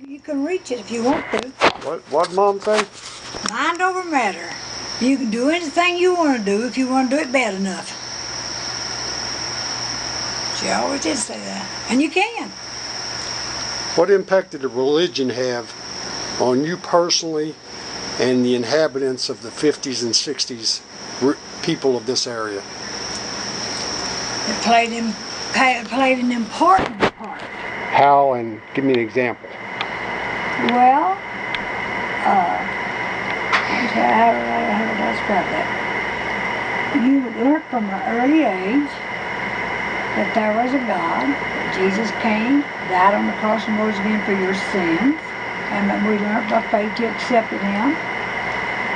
You can reach it if you want to. What Mom say? Mind over matter. You can do anything you want to do if you want to do it bad enough. She always did say that. And you can. What impact did the religion have on you personally and the inhabitants of the 50s and 60s people of this area? It played an important part. How, and give me an example. Well, how would I describe that? You would learn from an early age that there was a God, that Jesus came, died on the cross and rose again for your sins, and that we learned by faith you accepted Him,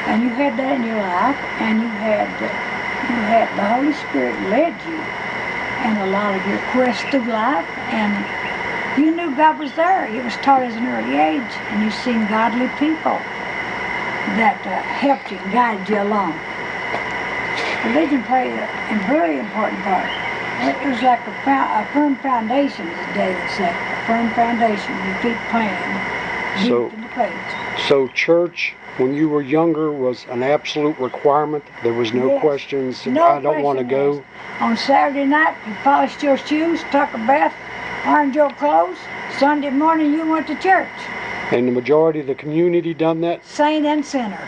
and you had that in your life, and you had the Holy Spirit led you in a lot of your quest through life, and you knew God was there. It was taught as an early age, and you've seen godly people that helped you and guided you along. Religion played a very important part. It was like a firm foundation, as David said. A firm foundation, your feet planted deep in the place. So church, when you were younger, was an absolute requirement? There was no questions, I don't want to go? On Saturday night, you polished your shoes, took a bath, ironed your clothes. Sunday morning, you went to church. And the majority of the community done that? Saint and sinner.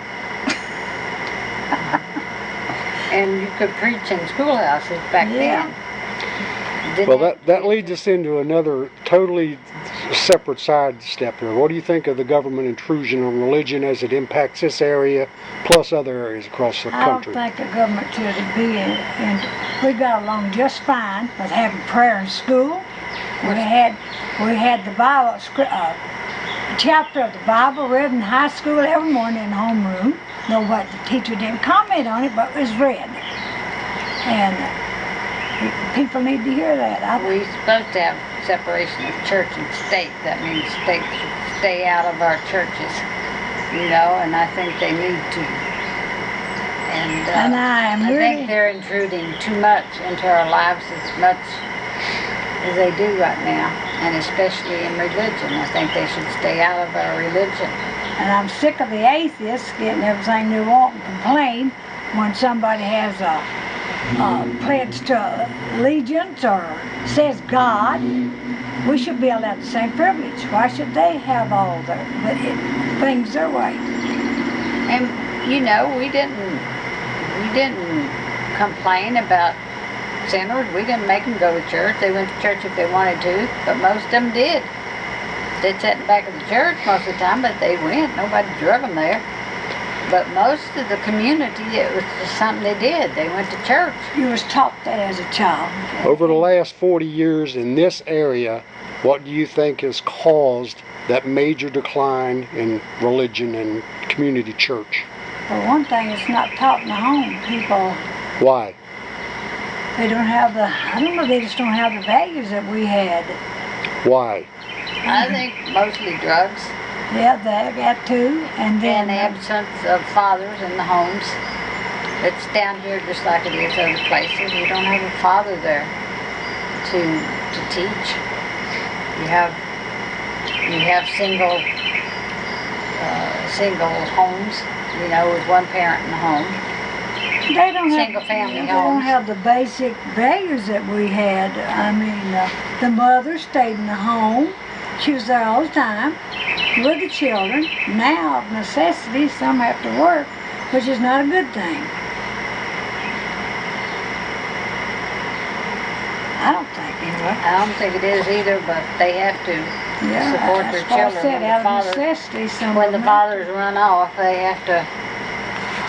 And you could preach in schoolhouses back then. Well, that leads us into another totally separate sidestep here. What do you think of the government intrusion on religion as it impacts this area, plus other areas across the country? I don't think the government should be in. We got along just fine with having prayer in school. We had the Bible, a chapter of the Bible read in high school every morning in homeroom. Nobody, the teacher didn't comment on it, but it was read. And people need to hear that. We're supposed to have separation of church and state. That means states should stay out of our churches, and I think they need to. And I think they're intruding too much into our lives as much as they do right now, and especially in religion. I think they should stay out of our religion. And I'm sick of the atheists getting everything they want and complain when somebody has a pledge to allegiance or says God. We should be allowed the same privilege. Why should they have all their things their way? And we didn't complain about sinners. We didn't make them go to church. They went to church if they wanted to, but most of them did. They sat in the back of the church most of the time, but they went. Nobody drug them there. But most of the community, it was just something they did. They went to church. You was taught that as a child. Over the last 40 years in this area, what do you think has caused that major decline in religion and community church? For one thing, it's not taught in the home. People... Why? They don't have they just don't have the values that we had. Why? I think mostly drugs. Yeah, that too. And then the absence of fathers in the homes. It's down here just like it is other places. You don't have a father there to teach. You have single homes, with one parent in the home. They don't have the basic values that we had. I mean, the mother stayed in the home. She was there all the time with the children. Now, of necessity, some have to work, which is not a good thing. I don't think anyway. I don't think it is either, but they have to support their children. When the fathers run off, they have to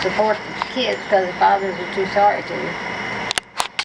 support the kids because the fathers are too sorry to.